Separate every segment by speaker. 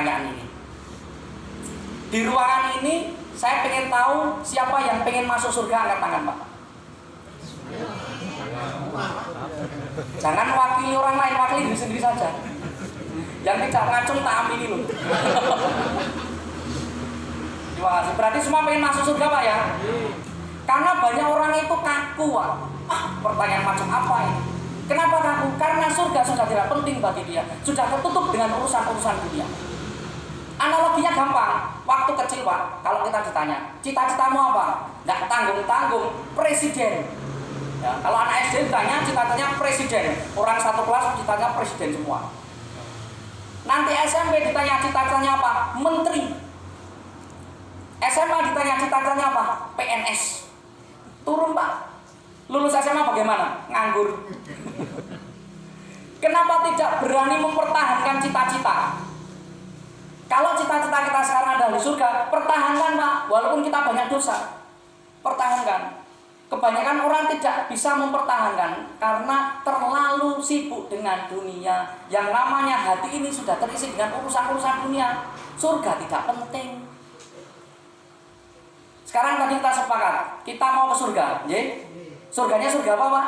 Speaker 1: pertanyaan ini. Di ruangan ini saya pengen tahu siapa yang pengen masuk surga, angkat tangan Pak. Jangan wakili orang lain, wakili diri sendiri saja. Yang tidak ngacung tak amini loh. Terima kasih. Berarti semua pengen masuk surga Pak ya? Karena banyak orang itu kaku Pak. Pertanyaan macam apa ini? Kenapa kaku? Karena surga sudah tidak penting bagi dia. Sudah tertutup dengan urusan-urusan dunia. Analoginya gampang. Waktu kecil Pak, kalau kita ditanya, cita-citamu apa? Nggak tanggung-tanggung, presiden. Ya, kalau anak SD ditanya, cita-citanya presiden. Orang satu kelas cita-citanya presiden semua. Nanti SMP ditanya cita-citanya apa? Menteri. SMA ditanya cita-citanya apa? PNS. Turun Pak. Lulus SMA bagaimana? Nganggur. Kenapa tidak berani mempertahankan cita-cita? Kalau cita-cita kita sekarang ada di surga, pertahankan Pak, walaupun kita banyak dosa. Pertahankan. Kebanyakan orang tidak bisa mempertahankan karena terlalu sibuk dengan dunia. Yang namanya hati ini sudah terisi dengan urusan-urusan dunia. Surga tidak penting. Sekarang tadi kita sepakat, kita mau ke surga, ya? Surganya surga apa Pak?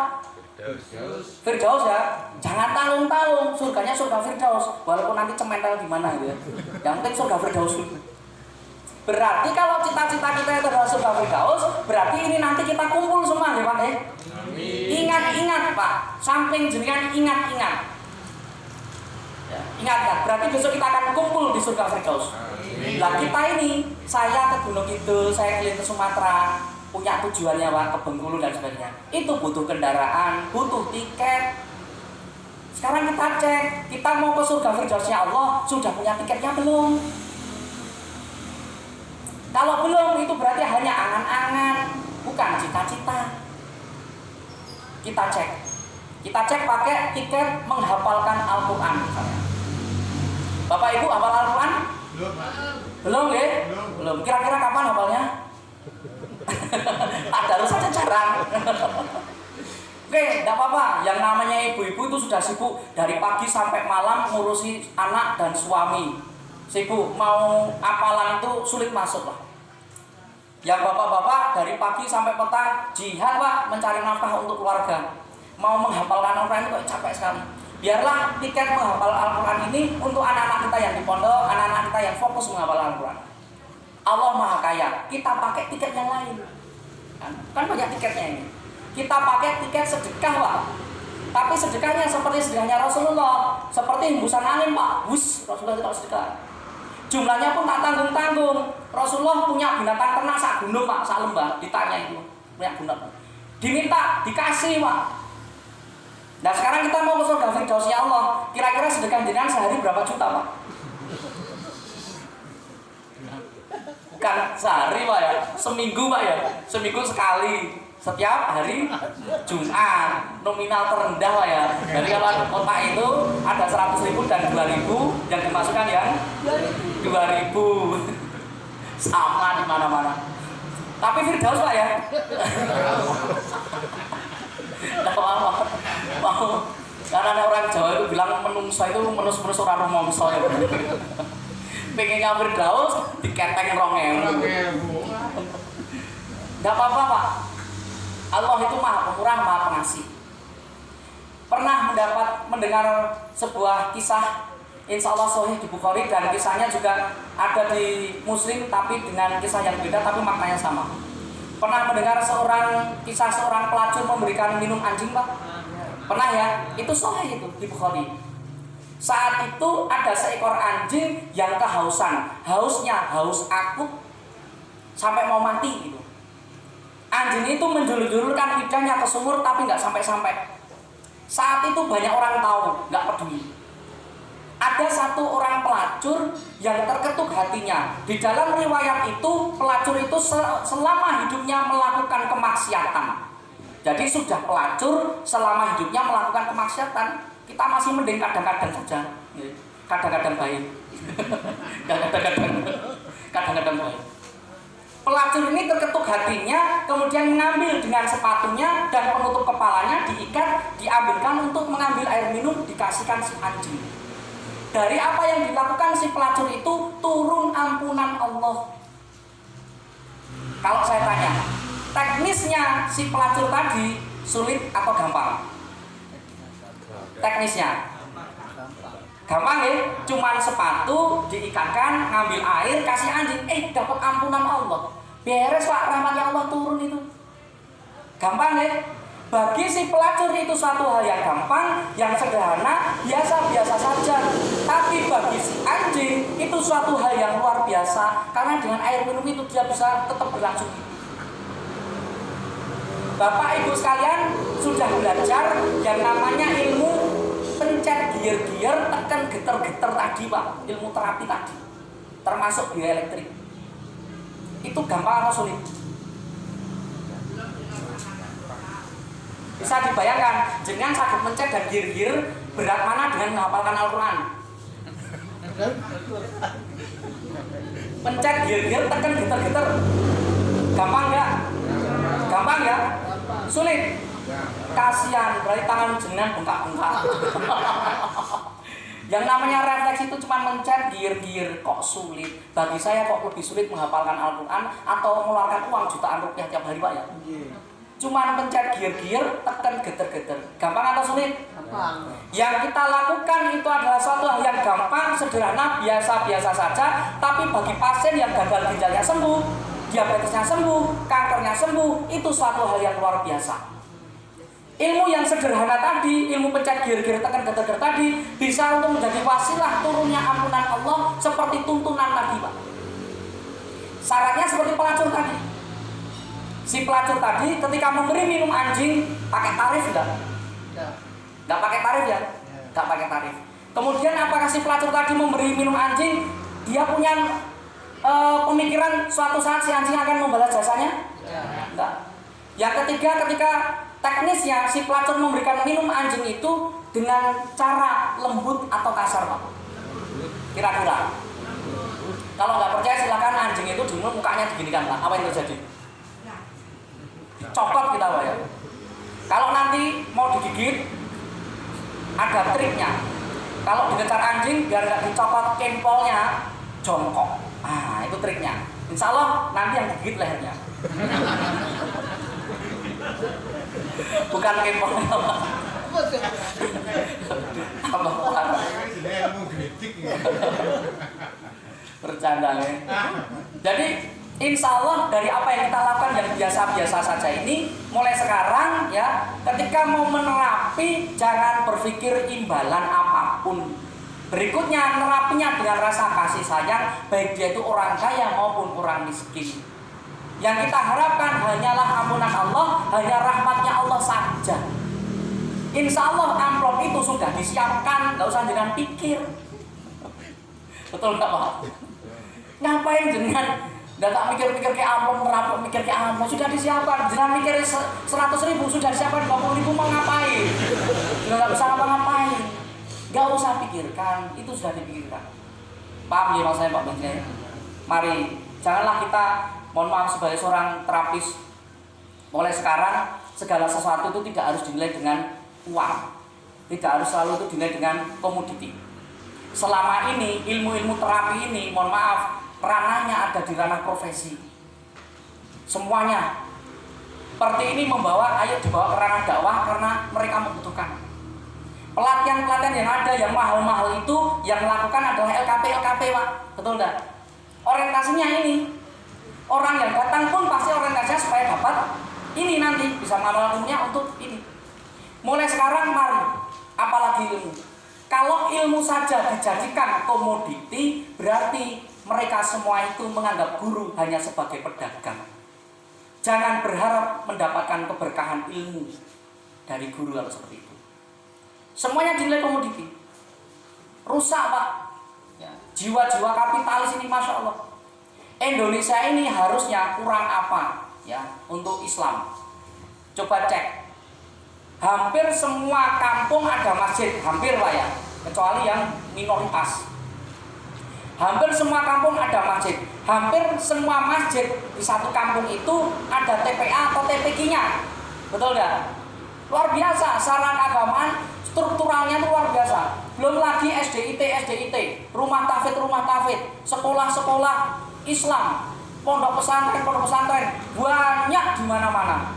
Speaker 1: Firdaus ya. Jangan talung-talung, surganya surga Firdaus. Walaupun nanti cementel di mana gitu ya. Yang penting surga Firdaus. Berarti kalau cita-cita kita itu adalah surga Firdaus, berarti ini nanti kita kumpul semua ya Pak ya. Ingat-ingat Pak, samping jenengan ingat-ingat. Ya, ingat-ingat, berarti besok kita akan kumpul di surga Firdaus. Lah kita ini, saya ke Gunung Kidul, saya keliling ke Sumatera, punya tujuannya Pak, ke Bengkulu dan sebagainya. Itu butuh kendaraan, butuh tiket. Sekarang kita cek, kita mau ke surga Firdausnya Allah, sudah punya tiketnya belum? Kalau belum, itu berarti hanya angan-angan, bukan cita-cita. Kita cek pakai tiket menghafalkan Al-Quran misalnya. Bapak Ibu hafal Al-Quran? Belum ya? Belum. Kira-kira kapan hafalnya? Tadarus saja jarang. Oke, tidak apa-apa. Yang namanya ibu-ibu itu sudah sibuk dari pagi sampai malam ngurusi anak dan suami. Sibuk, mau apalan itu sulit masuk lah. Yang bapak-bapak dari pagi sampai petang jihad Pak, mencari nafkah untuk keluarga. Mau menghafalkan Al-Quran itu kok capek sekali. Biarlah tiket menghafal Al-Quran ini untuk anak-anak kita yang di pondok, anak-anak kita yang fokus menghafal Al-Quran. Allah Maha Kaya, kita pakai tiket yang lain. Kan banyak tiketnya ini. Kita pakai tiket sedekah Pak. Tapi sedekahnya seperti sedekahnya Rasulullah, seperti hembusan angin Pak. Wus, Rasulullah tidak sedekah. Jumlahnya pun tak tanggung-tanggung. Rasulullah punya binatang ternak sak gunung Pak, sak lembah. Ditanya itu, punya binatang. Diminta, dikasih Pak. Nah sekarang kita mau ke surga Firdausnya Allah. Kira-kira sedekah jenengan sehari berapa juta Pak? Bukan sehari Pak ya, seminggu Pak ya. Seminggu sekali. Setiap hari Jumat, nominal terendah Pak ya. Jadi kalau kotak itu ada 100.000 dan 2.000, yang dimasukkan yang 2.000. Sama di mana-mana. Tapi Firdaus Pak ya. Mau karena ada orang Jawa itu bilang menungso itu menus-menus orang rumongso ya. Pengennya Firdaus diketeng 2.000. Enggak apa-apa Pak. Allah itu Maha Pemurah, Maha Pengasih. Pernah mendengar sebuah kisah, insya Allah sahih di Bukhari, dan kisahnya juga ada di Muslim tapi dengan kisah yang beda tapi maknanya sama. Pernah mendengar kisah seorang pelacur memberikan minum anjing Pak? Pernah ya? Itu sahih itu di Bukhari. Saat itu ada seekor anjing yang kehausan, hausnya haus akut sampai mau mati gitu. Anjing itu menjulur-julurkan lidahnya ke sumur tapi nggak sampai-sampai. Saat itu banyak orang tahu, nggak peduli. Ada satu orang pelacur yang terketuk hatinya. Di dalam riwayat itu, pelacur itu selama hidupnya melakukan kemaksiatan. Jadi sudah pelacur selama hidupnya melakukan kemaksiatan. Kita masih mending kadang-kadang saja, kadang-kadang baik, kadang-kadang baik. Pelacur ini terketuk hatinya, kemudian mengambil dengan sepatunya dan penutup kepalanya diikat, diambilkan untuk mengambil air minum, dikasihkan si anjing. Dari apa yang dilakukan si pelacur itu turun ampunan Allah. Kalau saya tanya, teknisnya si pelacur tadi sulit atau gampang? Teknisnya gampang ya, cuman sepatu diikatkan, ngambil air, kasih anjing, dapat ampunan Allah. Beres Pak, rahmatnya Allah turun itu. Gampang ya. Bagi si pelacur itu suatu hal yang gampang, yang sederhana, biasa-biasa saja. Tapi bagi si anjing itu suatu hal yang luar biasa, karena dengan air minum itu dia bisa tetap berlangsung. Bapak Ibu sekalian sudah belajar yang namanya ilmu pencet gier-gier, tekan geter-geter tadi Pak, ilmu terapi tadi, termasuk bioelektrik. Itu gampang atau sulit? Bisa dibayangkan, jenengan sakit mencet dan gier-gier, berat mana dengan menghafalkan Al-Quran? Pencet gier-gier, tekan geter-geter, gampang nggak? Gampang ya? Sulit? Kasihan, berarti tangan jenengan bengkak-bengkak. Yang namanya refleks itu cuma mencet gier-gier, kok sulit? Bagi saya kok lebih sulit menghafalkan Al-Quran atau mengeluarkan uang jutaan rupiah tiap hari Pak ya? Cuman pencet gier-gier, tekan geter-geter. Gampang atau sulit? Gampang. Yang kita lakukan itu adalah suatu hal yang gampang, sederhana, biasa-biasa saja. Tapi bagi pasien yang gagal ginjalnya sembuh, diabetesnya sembuh, kankernya sembuh, itu suatu hal yang luar biasa. Ilmu yang sederhana tadi, ilmu pencet gier-gier, tekan geter-geter tadi, bisa untuk menjadi wasilah turunnya ampunan Allah seperti tuntunan Nabi Pak. Syaratnya seperti pelacur tadi. Si pelacur tadi ketika memberi minum anjing pakai tarif enggak? Enggak pakai tarif ya? Enggak pakai tarif. Kemudian apakah si pelacur tadi memberi minum anjing dia punya pemikiran suatu saat si anjing akan membalas jasanya? Enggak. Yang ketiga, ketika teknisnya si pelacur memberikan minum anjing itu dengan cara lembut atau kasar Pak? Kira-kira. Kalau nggak percaya silakan anjing itu dulu mukanya diginikan Pak. Apa yang terjadi? Copot kita Pak ya. Kalau nanti mau digigit ada triknya. Kalau dikejar anjing biar nggak dicopot kempolnya, jongkok. Itu triknya. Insya Allah nanti yang digigit lehernya. Bukan kempolnya Pak. Bercanda ya. Jadi insya Allah dari apa yang kita lakukan yang biasa-biasa saja ini, mulai sekarang ya, ketika mau menerapi jangan berpikir imbalan apapun. Berikutnya nerapinya dengan rasa kasih sayang, baik dia itu orang kaya maupun orang miskin. Yang kita harapkan hanyalah ampunan Allah, hanya rahmatnya Allah saja. Insya Allah amplop itu sudah disiapkan, nggak usah dengan pikir. Betul nggak Pak? Ngapain jenengan? Nggak tak mikir-mikir ke amplop, merapuk mikir ke amplop, sudah disiapkan. Jenengan mikir 100.000 sudah disiapkan, 20.000 mau ngapain? Sudah nggak usah ngapa-ngapain. Nggak usah pikirkan, itu sudah dipikirkan. Paham ya maksudnya Pak Benjaya? Mari, janganlah kita, mohon maaf sebagai seorang terapis, mulai sekarang segala sesuatu itu tidak harus dinilai dengan uang, tidak harus selalu itu dinilai dengan komoditi. Selama ini ilmu-ilmu terapi ini, mohon maaf, ranahnya ada di ranah profesi. Semuanya seperti ini membawa, ayo dibawa ke ranah dakwah karena mereka membutuhkan. Pelatihan-pelatihan yang ada yang mahal-mahal itu yang melakukan adalah LKP Pak, betul enggak? Orientasinya ini, orang yang datang pun pasti orientasinya supaya dapat ini nanti bisa manual ilmunya untuk ini. Mulai sekarang mari, apalagi ilmu. Kalau ilmu saja dijadikan komoditi, berarti mereka semua itu menganggap guru hanya sebagai pedagang. Jangan berharap mendapatkan keberkahan ilmu dari guru atau seperti itu. Semuanya dinilai komoditi. Rusak Pak. Ya, jiwa-jiwa kapitalis ini Masya Allah. Indonesia ini harusnya kurang apa ya untuk Islam. Coba cek. Hampir semua kampung ada masjid, hampir Pak ya, kecuali yang minoritas. Hampir semua kampung ada masjid. Hampir semua masjid di satu kampung itu ada TPA atau TPQ-nya. Betul enggak? Luar biasa, secara keagamaan strukturalnya itu luar biasa. Belum lagi SDIT, rumah tafid, sekolah-sekolah Islam, pondok pesantren banyak di mana-mana.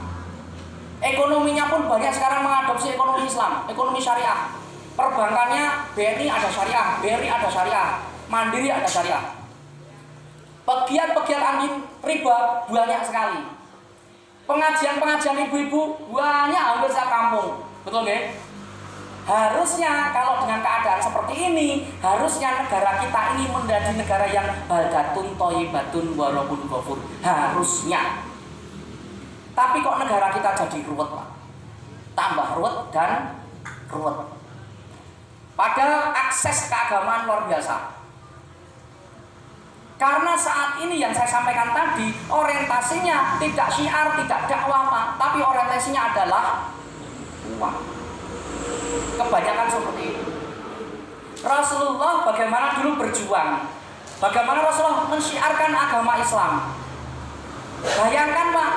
Speaker 1: Ekonominya pun banyak sekarang mengadopsi ekonomi Islam, ekonomi syariah. Perbankannya BNI ada syariah, BRI ada syariah, Mandiri ada syariah. Pegiat-pegiat anti riba banyak sekali. Pengajian ibu-ibu banyak hampir sekampung. Betul nggak? Harusnya kalau dengan keadaan seperti ini, harusnya negara kita ini menjadi negara yang baldatun thayyibatun wa rabbun ghafur. Harusnya. Tapi kok negara kita jadi ruwet, Pak? Tambah ruwet dan ruwet. Padahal akses keagamaan luar biasa. Karena saat ini yang saya sampaikan tadi, orientasinya tidak syiar, tidak dakwah, Pak, tapi orientasinya adalah uang. Kebanyakan seperti itu. Rasulullah bagaimana dulu berjuang, bagaimana Rasulullah mensyiarkan agama Islam. Bayangkan, Pak,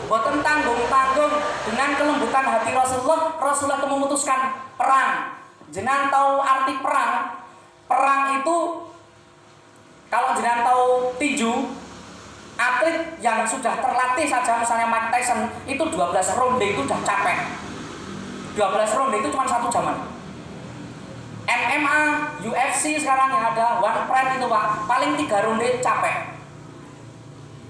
Speaker 1: boten tanggung-tanggung dengan kelembutan hati Rasulullah itu memutuskan perang. Jenengan tahu arti perang? Perang itu, kalau jenengan tahu tinju, atlet yang sudah terlatih saja, misalnya Mike Tyson, itu 12 ronde itu udah capek. 12 ronde itu cuma 1 jaman. MMA, UFC sekarang yang ada, One Pride itu, Pak, paling 3 ronde capek.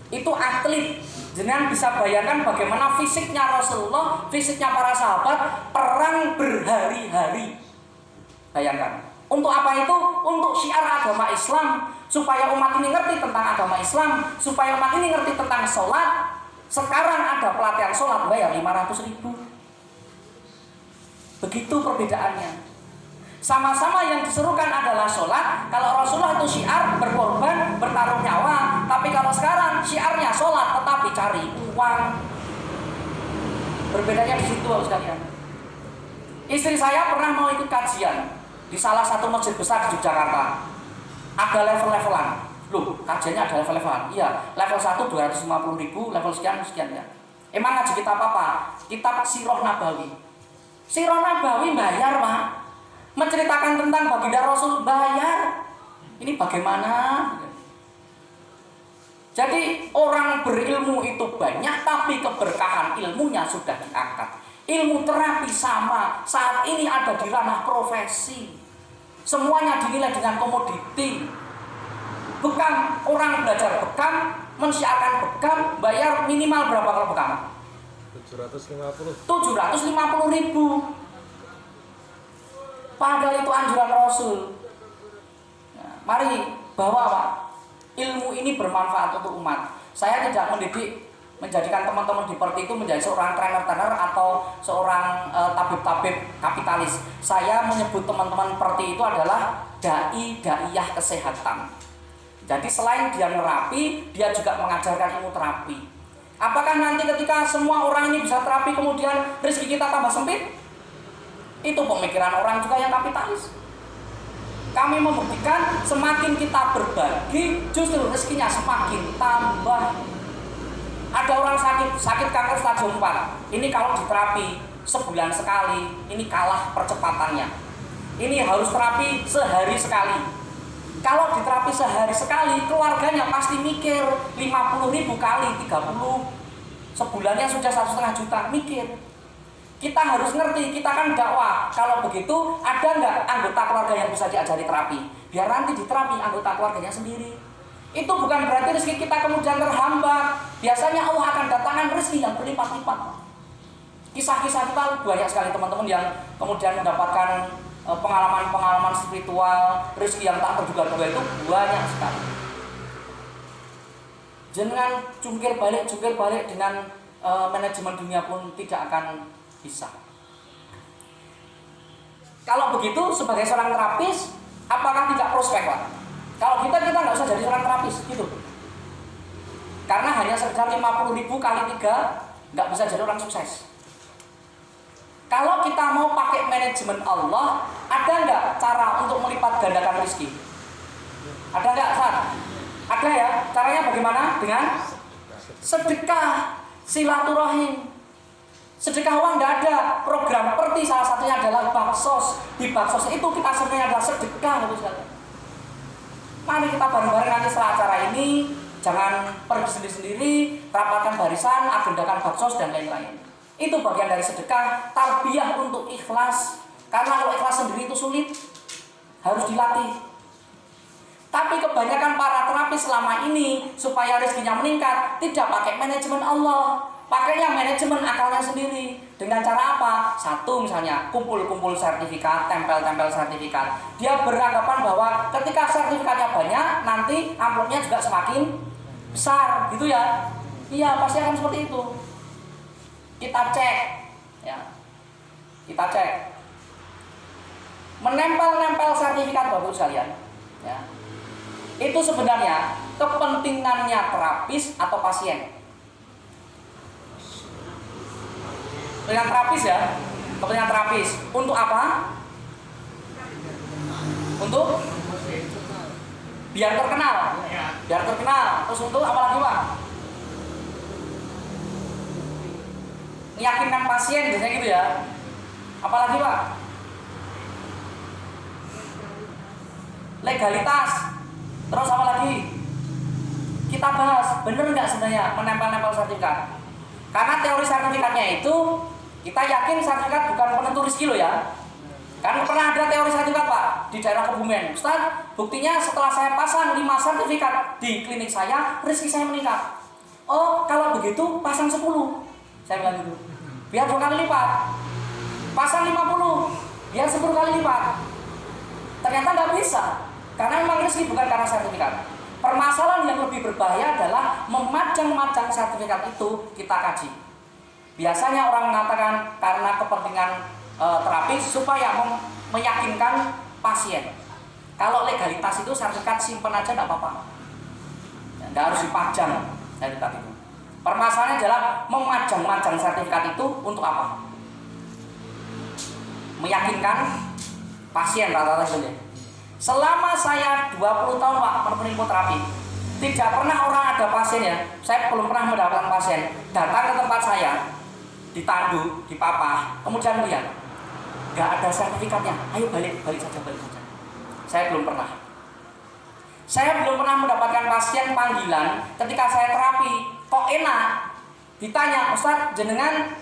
Speaker 1: Itu atlet. Jenengan bisa bayangkan bagaimana fisiknya Rasulullah, fisiknya para sahabat, perang berhari-hari. Bayangkan. Untuk apa itu? Untuk syiar agama Islam, supaya umat ini ngerti tentang agama Islam, supaya umat ini ngerti tentang sholat. Sekarang ada pelatihan sholat, bayar 500.000. Begitu perbedaannya. Sama-sama yang diserukan adalah sholat. Kalau Rasulullah itu syiar berkorban, bertaruh nyawa. Tapi kalau sekarang syiarnya sholat, tetapi cari uang. Berbedanya di situ, sekalian. Istri saya pernah mau ikut kajian di salah satu masjid besar di Yogyakarta. Ada level-levelan. Loh, kajiannya ada level-levelan. Iya, level 1 250.000, level sekian ya. Emang ngaji kitab apa? Kitab Sirah Nabawi. Sirah Nabawi bayar, Pak. Menceritakan tentang baginda Rasul bayar. Ini bagaimana? Jadi orang berilmu itu banyak, tapi keberkahan ilmunya sudah diangkat. Ilmu terapi sama, saat ini ada di ranah profesi. Semuanya dinilai dengan komoditi. Bekam, orang belajar bekam, mensyiarkan bekam, bayar minimal berapa kalau bekam? 750.000. Padahal itu anjuran Rasul. Nah, mari bawa, Pak, ilmu ini bermanfaat untuk umat. Saya tidak mendidik, menjadikan teman-teman di Perti itu menjadi seorang trainer atau seorang tabib-tabib kapitalis. Saya menyebut teman-teman Perti itu adalah daiyah kesehatan. Jadi selain dia nerapi, dia juga mengajarkan ilmu terapi. Apakah nanti ketika semua orang ini bisa terapi kemudian rezeki kita tambah sempit? Itu pemikiran orang juga yang kapitalis. Kami membuktikan semakin kita berbagi, justru rezekinya semakin tambah. Ada orang sakit kanker stadium 4. Ini kalau diterapi sebulan sekali, ini kalah percepatannya. Ini harus terapi sehari sekali. Kalau diterapi sehari sekali, keluarganya pasti mikir 50.000 kali 30. Sebulannya sudah 1,5 juta, mikir. Kita harus ngerti, kita kan dakwah. Kalau begitu, ada nggak anggota keluarga yang bisa diajari terapi? Biar nanti diterapi anggota keluarganya sendiri. Itu bukan berarti rezeki kita kemudian terhambat. Biasanya Allah akan datangkan rezeki yang berlipat-lipat. Kisah-kisah kita banyak sekali teman-teman yang kemudian mendapatkan pengalaman-pengalaman spiritual, rezeki yang tak terduga-duga itu banyak sekali. Jangan jungkir balik dengan manajemen dunia pun tidak akan bisa. Kalau begitu sebagai seorang terapis, apakah tidak prospek, Pak? Kalau kita nggak usah jadi seorang terapis gitu. Karena hanya sekitar 50.000 kali 3 nggak bisa jadi orang sukses. Kalau kita mau pakai manajemen Allah, ada nggak cara untuk melipat gandakan rezeki? Ada nggak, Ustaz? Ada ya. Caranya bagaimana? Dengan sedekah, silaturahim. Sedekah uang tidak ada. Program Perti salah satunya adalah baksos. Di baksos itu kita sebenarnya adalah sedekah, Bapak sekalian. Mari kita bareng-bareng nanti setelah acara ini, jangan pergi sendiri-sendiri, rapatkan barisan, agendakan baksos dan lain-lain. Itu bagian dari sedekah, tarbiyah untuk ikhlas. Karena kalau ikhlas sendiri itu sulit, harus dilatih. Tapi kebanyakan para terapis selama ini supaya rezekinya meningkat tidak pakai manajemen Allah, pakainya manajemen akalnya sendiri. Dengan cara apa? Satu misalnya kumpul-kumpul sertifikat, tempel-tempel sertifikat. Dia beranggapan bahwa ketika sertifikatnya banyak, nanti amplopnya juga semakin besar, gitu ya? Iya, pasti akan seperti itu. Kita cek, ya. Kita cek. Menempel-nempel sertifikat Bapak sekalian, ya. Itu sebenarnya kepentingannya terapis atau pasien. Kepentingan terapis ya, kepentingan terapis. Untuk apa? Untuk biar terkenal, biar terkenal. Terus untuk apa lagi Pak? Meyakinkan pasien biasanya gitu ya. Apalagi Pak? Legalitas. Terus apa lagi? Kita bahas, bener nggak sebenarnya menempel-nempel sertifikat? Karena teori sertifikatnya itu, kita yakin sertifikat bukan penentu rezeki loh ya. Kan pernah ada teori sertifikat Pak di daerah Kebumen. Ustaz, buktinya setelah saya pasang 5 sertifikat di klinik saya, rezeki saya meningkat. Oh, kalau begitu pasang 10. Saya bilang gitu. Biar 2 kali lipat. Pasang 50, biar 10 kali lipat. Ternyata nggak bisa. Karena memang rezeki bukan karena sertifikat. Permasalahan yang lebih berbahaya adalah memajang-majang sertifikat itu kita kaji. Biasanya orang mengatakan karena kepentingan terapis supaya meyakinkan pasien. Kalau legalitas itu sertifikat simpen aja tidak apa-apa. Tidak harus dipajang sertifikat itu. Permasalahannya adalah memajang-majang sertifikat itu untuk apa? Meyakinkan pasien rata-rata saja. Selama saya 20 tahun Pak menemani hipnoterapi, tidak pernah orang ada pasien ya, saya belum pernah mendapatkan pasien datang ke tempat saya, ditandu, dipapah, kemudian lihat nggak ada sertifikatnya, ayo balik saja. Saya belum pernah. Saya belum pernah mendapatkan pasien panggilan ketika saya terapi, kok enak, ditanya, Ustaz jenengan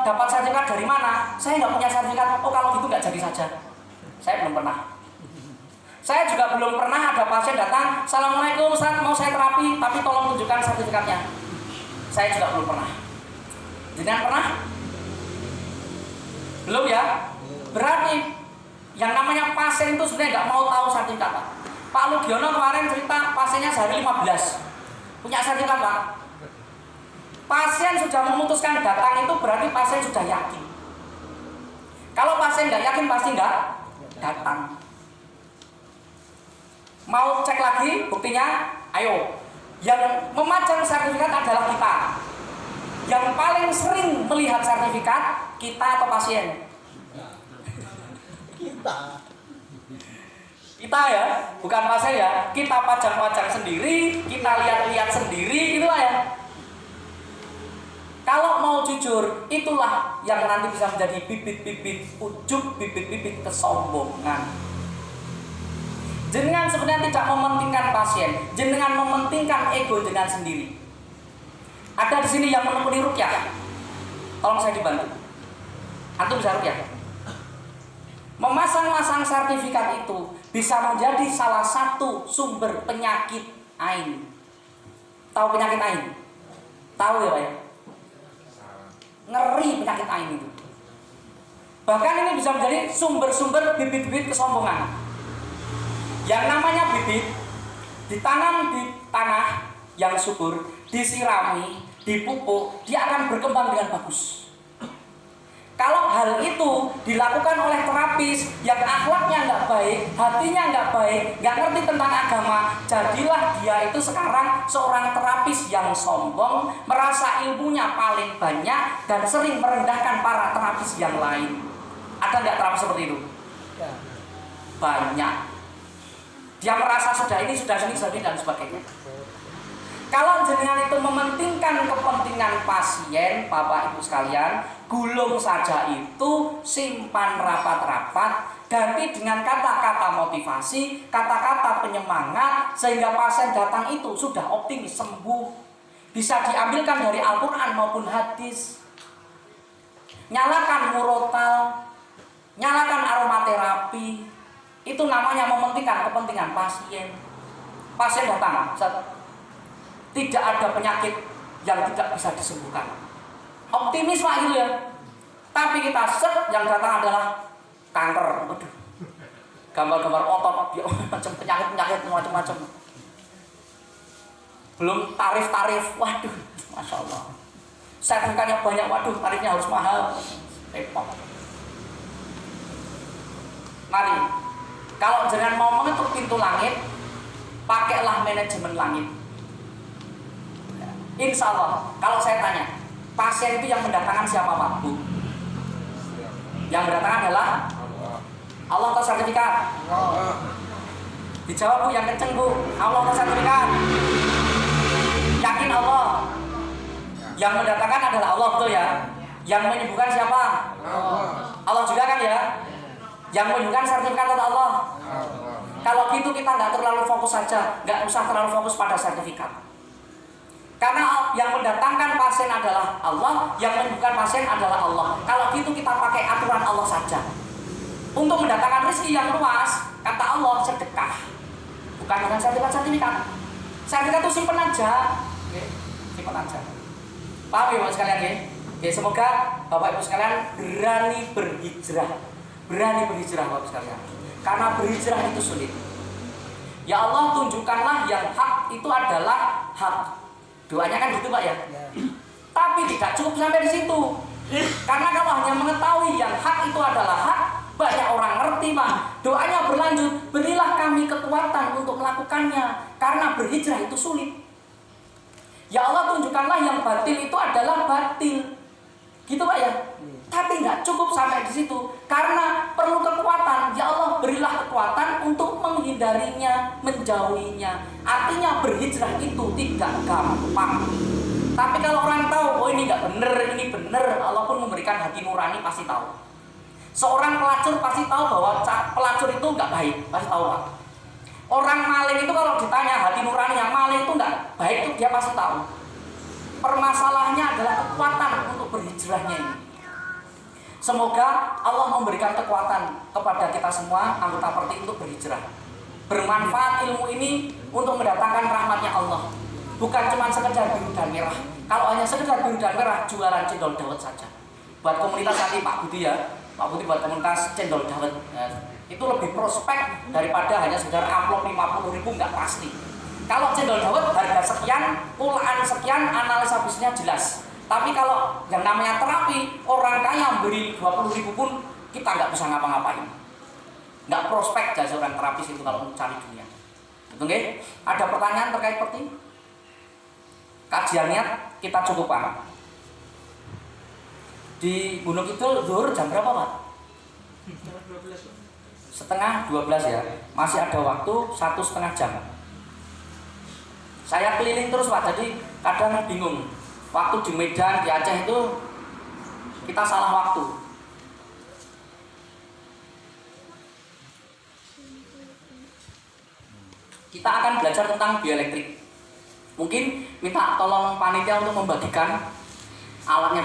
Speaker 1: dapat sertifikat dari mana? Saya nggak punya sertifikat. Oh kalau gitu nggak jadi saja. Saya belum pernah. Saya juga belum pernah ada pasien datang, Assalamualaikum Ustaz, mau saya terapi, tapi tolong tunjukkan sertifikatnya. Saya juga belum pernah. Jangan pernah? Belum ya? Berarti yang namanya pasien itu sebenarnya nggak mau tahu sertifikat Pak. Pak Lugiono kemarin cerita pasiennya sehari 15. Punya sertifikat Pak. Pasien sudah memutuskan datang itu berarti pasien sudah yakin. Kalau pasien nggak yakin pasti nggak datang. Mau cek lagi buktinya? Ayo. Yang memajang sertifikat adalah kita. Yang paling sering melihat sertifikat kita atau pasien? Kita ya, bukan pasien ya. Kita pajang-pajang sendiri, kita lihat-lihat sendiri gitu lah ya. Kalau mau jujur, itulah yang nanti bisa menjadi bibit-bibit ujub, bibit-bibit kesombongan. Jenengan sebenarnya tidak mementingkan pasien, jenengan mementingkan ego jenengan sendiri. Ada di sini yang menekuni rukyah. Tolong saya dibantu. Antum bisa rukyah. Memasang-masang sertifikat itu bisa menjadi salah satu sumber penyakit ain. Tahu penyakit ain? Tahu ya Pak ya? Ngeri penyakit ain itu. Bahkan ini bisa menjadi sumber-sumber bibit-bibit kesombongan. Yang namanya bibit ditanam di tanah yang subur, disirami, dipupuk, dia akan berkembang dengan bagus. Kalau hal itu dilakukan oleh terapis yang akhlaknya nggak baik, hatinya nggak baik, nggak ngerti tentang agama, jadilah dia itu sekarang seorang terapis yang sombong, merasa ilmunya paling banyak dan sering merendahkan para terapis yang lain. Ada nggak terapis seperti itu? Banyak. Dia merasa sudah ini dan sebagainya. Kalau jenengan itu mementingkan kepentingan pasien, Bapak Ibu sekalian, gulung saja itu, simpan rapat-rapat, ganti dengan kata-kata motivasi, kata-kata penyemangat, sehingga pasien datang itu sudah optimis sembuh. Bisa diambilkan dari Al-Quran maupun hadis. Nyalakan murotal, nyalakan aromaterapi, itu namanya mementingkan kepentingan pasien. Pasien datang, tidak ada penyakit yang tidak bisa disembuhkan. Optimis Pak gitu ya. Tapi kita yang datang adalah kanker. Waduh. Gambar-gambar otot, macam penyakit-penyakit macam-macam. Belum tarif-tarif. Waduh, Masya Allah. Sertifikatnya banyak, waduh, tarifnya harus mahal. Repot. Mari, kalau jangan mau mengetuk pintu langit, pakailah manajemen langit. Insya Allah, kalau saya tanya, pasien itu yang mendatangkan siapa Pak Bu? Yang mendatangkan adalah Allah atau sertifikat? Dijawab Bu, yang kenceng Bu. Allah atau sertifikat? Yakin Allah? Yang mendatangkan adalah Allah, betul ya? Yang menyembuhkan siapa? Allah juga kan ya? Yang menyembuhkan sertifikat adalah Allah. Kalau gitu kita nggak terlalu fokus saja, nggak usah terlalu fokus pada sertifikat. Karena yang mendatangkan pasien adalah Allah, yang menyembuhkan pasien adalah Allah. Kalau gitu kita pakai aturan Allah saja. Untuk mendatangkan rezeki yang luas, kata Allah sedekah. Bukan dengan sertifikat. Sertifikat itu simpen aja. Oke, simpen aja. Paham ya Bapak sekalian ya? Oke, semoga Bapak Ibu sekalian berani berhijrah. Berani berhijrah Bapak sekalian. Karena berhijrah itu sulit. Ya Allah, tunjukkanlah yang hak itu adalah hak. Doanya kan gitu Pak ya. Tapi tidak cukup sampai di situ. Karena kalau hanya mengetahui yang hak itu adalah hak, banyak orang ngerti Pak. Doanya berlanjut, berilah kami kekuatan untuk melakukannya. Karena berhijrah itu sulit. Ya Allah, tunjukkanlah yang batil itu adalah batil. Gitu Pak ya. Tapi nggak cukup sampai di situ. Karena perlu kekuatan. Ya Allah, berilah kekuatan untuk menghindarinya, menjauhinya. Artinya berhijrah itu tidak gampang. Tapi kalau orang tahu, oh ini nggak bener, ini bener, Allah pun memberikan hati nurani pasti tahu. Seorang pelacur pasti tahu bahwa pelacur itu nggak baik, pasti tahu Pak. Orang maling itu kalau ditanya hati nurani yang maling itu nggak baik itu dia pasti tahu. Permasalahannya adalah kekuatan untuk berhijrahnya ini. Semoga Allah memberikan kekuatan kepada kita semua anggota Perti untuk berhijrah. Bermanfaat ilmu ini untuk mendatangkan rahmatnya Allah. Bukan cuma sekedar biru dan merah. Kalau hanya sekedar biru dan merah, jualan cendol dawet saja. Buat komunitas nanti Pak Budi ya, Pak Budi buat komunitas cendol dawet ya, itu lebih prospek daripada hanya sekedar amplop 50.000 nggak pasti. Kalau cendol dawet harga sekian, pulaan sekian, analisa bisnisnya jelas. Tapi kalau yang namanya terapi, orang kaya beri 20.000 pun kita nggak bisa ngapa-ngapain. Nggak prospek jadi seorang terapis itu kalau mencari dunia. Betul nggak? Ada pertanyaan terkait seperti kajiannya kita cukupkan. Di Gunung Kidul zuhur jam berapa Pak? Setengah 12 ya. Masih ada waktu 1,5 jam. Saya keliling terus Pak, jadi kadang bingung. Waktu di Medan, di Aceh itu kita salah waktu. Kita akan belajar tentang bioelektrik. Mungkin minta tolong panitia untuk membagikan alatnya.